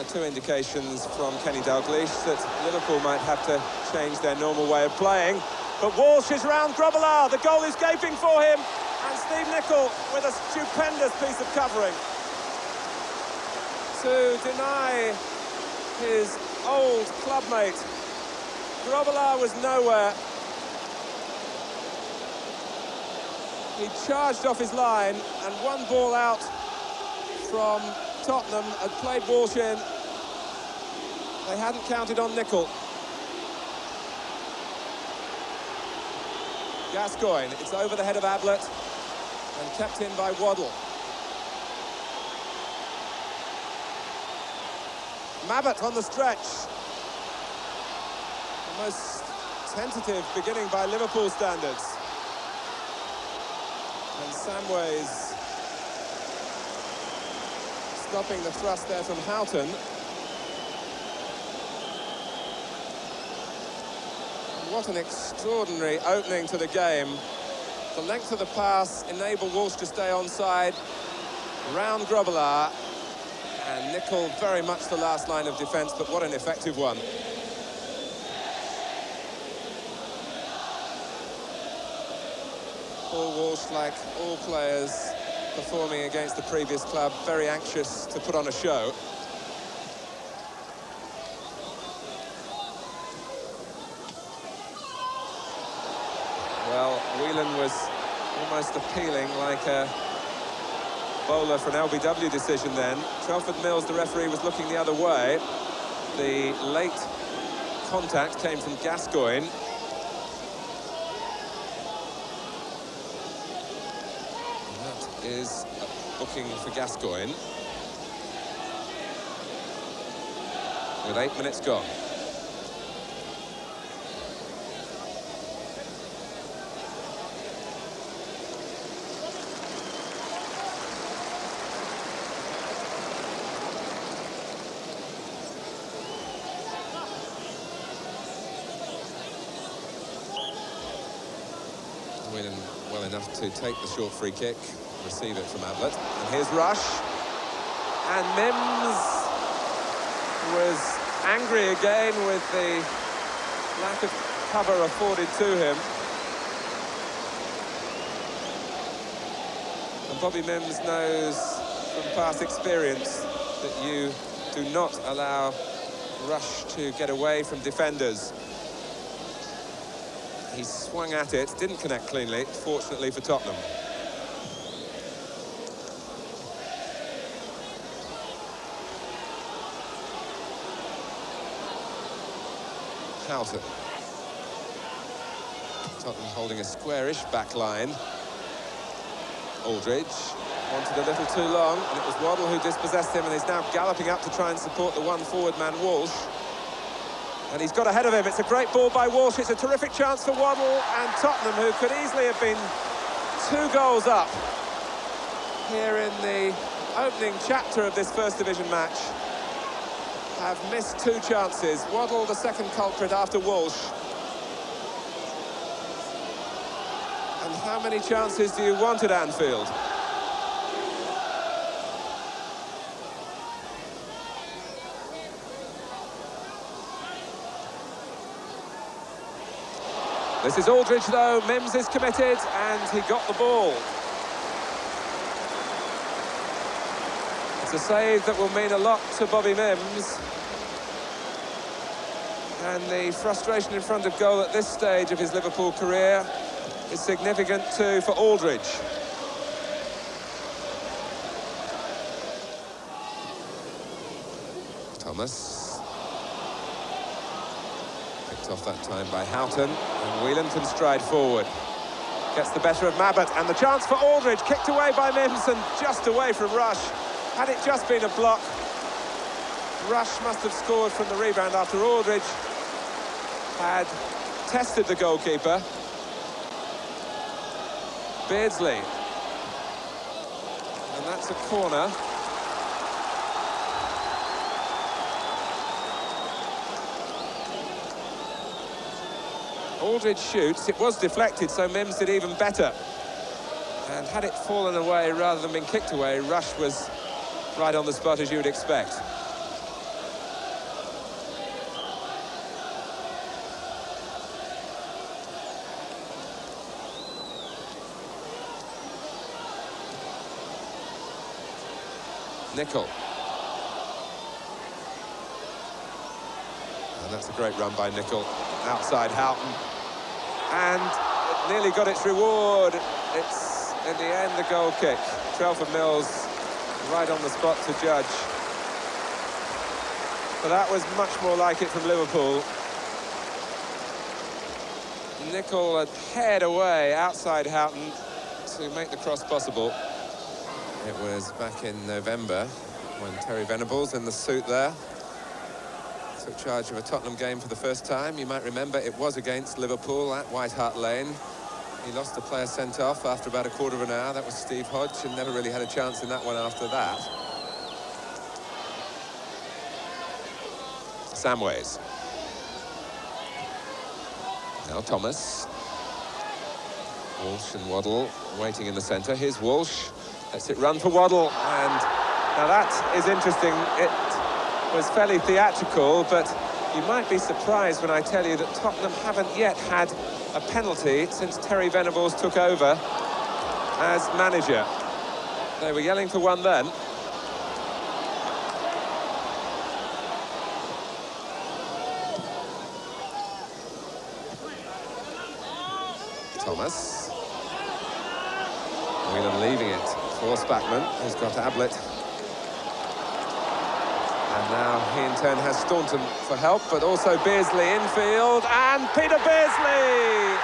two indications from Kenny Dalglish that Liverpool might have to change their normal way of playing. But Walsh is round Grobbelaar, the goal is gaping for him, and Steve Nicol with a stupendous piece of covering to deny his old clubmate. Grobbelaar was nowhere. He charged off his line, and one ball out from Tottenham had played Walsh in. They hadn't counted on Nicol. Gascoigne, it's over the head of Ablett and kept in by Waddle. Mabbutt on the stretch. The most tentative beginning by Liverpool standards. And Samways stopping the thrust there from Houghton. What an extraordinary opening to the game. The length of the pass enabled Walsh to stay onside. Round Grobbelaar. And Nicol very much the last line of defence, but what an effective one. Paul Walsh, like all players performing against the previous club, very anxious to put on a show. Well, Whelan was almost appealing like a bowler for an LBW decision then. Telford Mills, the referee, was looking the other way. The late contact came from Gascoigne. And that is a booking for Gascoigne. With 8 minutes gone. Whelan well enough to take the short free kick, receive it from Ablett. And here's Rush. And Mims was angry again with the lack of cover afforded to him. And Bobby Mims knows from past experience that you do not allow Rush to get away from defenders. He swung at it, didn't connect cleanly, fortunately for Tottenham. Houghton. Tottenham holding a squarish back line. Aldridge wanted a little too long, and it was Waddle who dispossessed him, and he's now galloping up to try and support the one forward man, Walsh. And he's got ahead of him. It's a great ball by Walsh. It's a terrific chance for Waddle, and Tottenham, who could easily have been 2 goals up here in the opening chapter of this First Division match, have missed 2 chances. Waddle, the second culprit after Walsh. And how many chances do you want at Anfield? This is Aldridge, though. Mims is committed, and he got the ball. It's a save that will mean a lot to Bobby Mims. And the frustration in front of goal at this stage of his Liverpool career is significant too for Aldridge. Thomas. Picked off that time by Houghton, and Whelan can stride forward. Gets the better of Mabbutt, and the chance for Aldridge, kicked away by Mims and just away from Rush. Had it just been a block, Rush must have scored from the rebound after Aldridge had tested the goalkeeper. Beardsley. And that's a corner. Aldridge shoots. It was deflected, so Mims did even better. And had it fallen away rather than been kicked away, Rush was right on the spot, as you would expect. Nicol. And that's a great run by Nicol. Outside Houghton. And it nearly got its reward. It's, in the end, the goal kick. Telford Mills right on the spot to judge. But that was much more like it from Liverpool. Nicol had head away outside Houghton to make the cross possible. It was back in November when Terry Venables, in the suit there, took charge of a Tottenham game for the first time. You might remember it was against Liverpool at White Hart Lane. He lost a player sent off after about a quarter of an hour. That was Steve Hodge, and never really had a chance in that one after that. Samways. Now Thomas. Walsh and Waddle waiting in the centre. Here's Walsh. Lets it run for Waddle. And now that is interesting. It was fairly theatrical, but you might be surprised when I tell you that Tottenham haven't yet had a penalty since Terry Venables took over as manager. They were yelling for one then. Thomas. Whelan leaving it for Spackman, who's got Ablett. And now he in turn has Staunton for help, but also Beardsley infield, and Peter Beardsley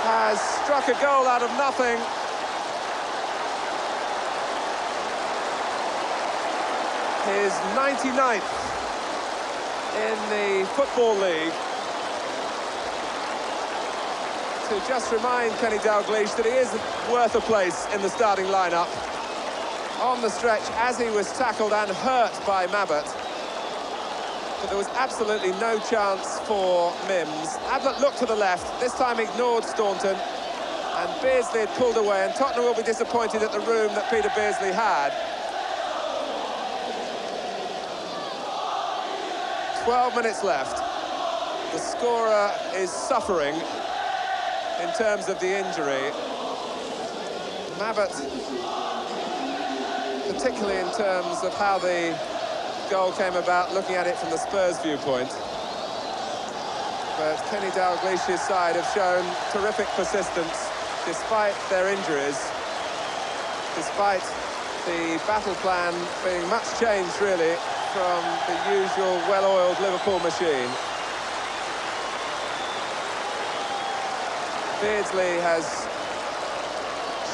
has struck a goal out of nothing. His 99th in the Football League. To just remind Kenny Dalglish that he is worth a place in the starting lineup. On the stretch as he was tackled and hurt by Mabbutt. But there was absolutely no chance for Mims. Ablett looked to the left, this time ignored Staunton, and Beardsley had pulled away, and Tottenham will be disappointed at the room that Peter Beardsley had. 12 minutes left. The scorer is suffering in terms of the injury. Mabbutt, particularly in terms of how the goal came about, looking at it from the Spurs viewpoint. But Kenny Dalglish's side have shown terrific persistence despite their injuries, despite the battle plan being much changed really from the usual well-oiled Liverpool machine. Beardsley has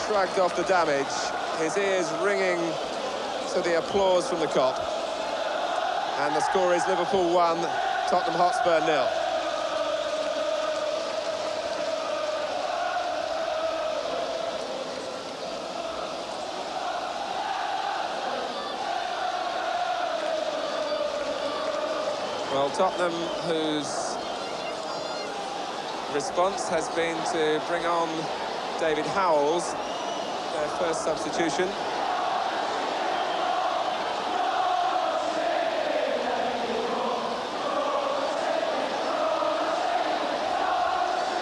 shrugged off the damage, his ears ringing to the applause from the Kop. And the score is Liverpool 1, Tottenham Hotspur 0. Well, Tottenham, whose response has been to bring on David Howells, their first substitution.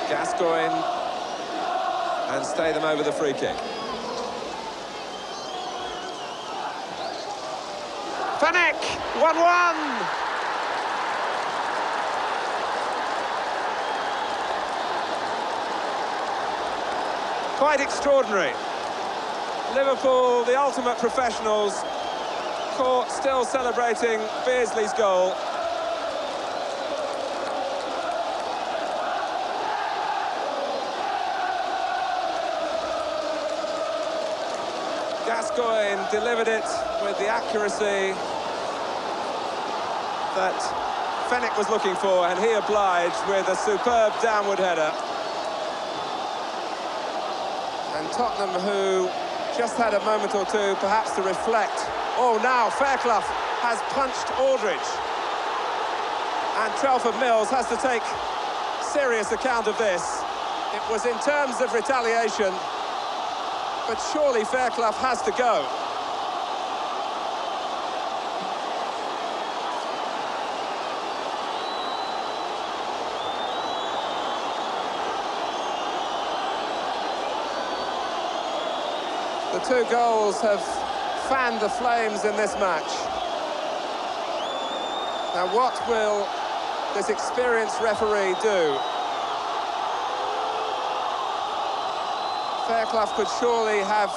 Gascoigne, and stay them over the free kick. Fenech, 1-1. Quite extraordinary. Liverpool, the ultimate professionals, caught still celebrating Beardsley's goal. Gascoigne delivered it with the accuracy that Fenech was looking for, and he obliged with a superb downward header. And Tottenham, who just had a moment or two perhaps to reflect. Oh, now Fairclough has punched Aldridge. And Telford Mills has to take serious account of this. It was in terms of retaliation, but surely Fairclough has to go. The two goals have fanned the flames in this match. Now, what will this experienced referee do? Fairclough could surely have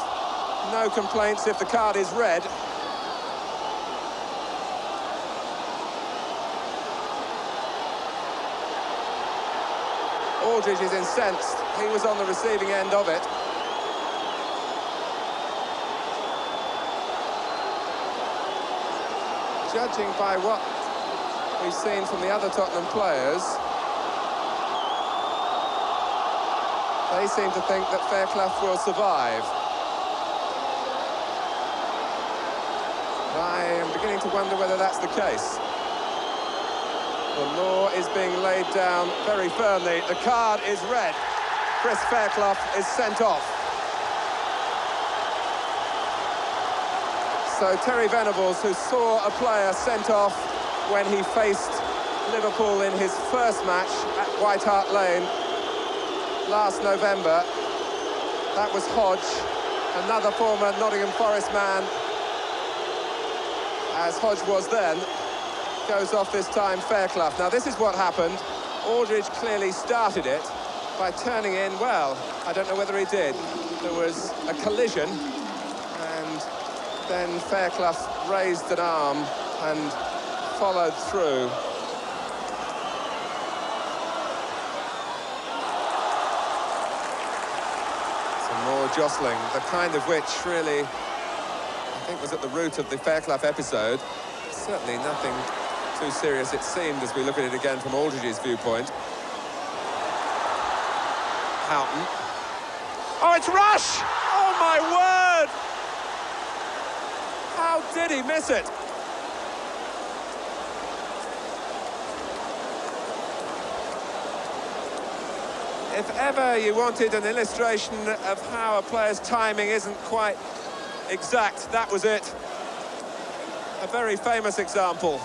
no complaints if the card is red. Aldridge is incensed. He was on the receiving end of it. Judging by what we've seen from the other Tottenham players, they seem to think that Fairclough will survive. I am beginning to wonder whether that's the case. The law is being laid down very firmly. The card is red. Chris Fairclough is sent off. So Terry Venables, who saw a player sent off when he faced Liverpool in his first match at White Hart Lane last November, that was Hodge, another former Nottingham Forest man, as Hodge was then, goes off this time Fairclough. Now this is what happened. Aldridge clearly started it by turning in, well, I don't know whether he did. There was a collision, and then Fairclough raised an arm and followed through. Some more jostling, the kind of which really, I think, was at the root of the Fairclough episode. Certainly nothing too serious, it seemed, as we look at it again from Aldridge's viewpoint. Houghton. Oh, it's Rush! Oh, my word! How did he miss it? If ever you wanted an illustration of how a player's timing isn't quite exact, that was it. A very famous example.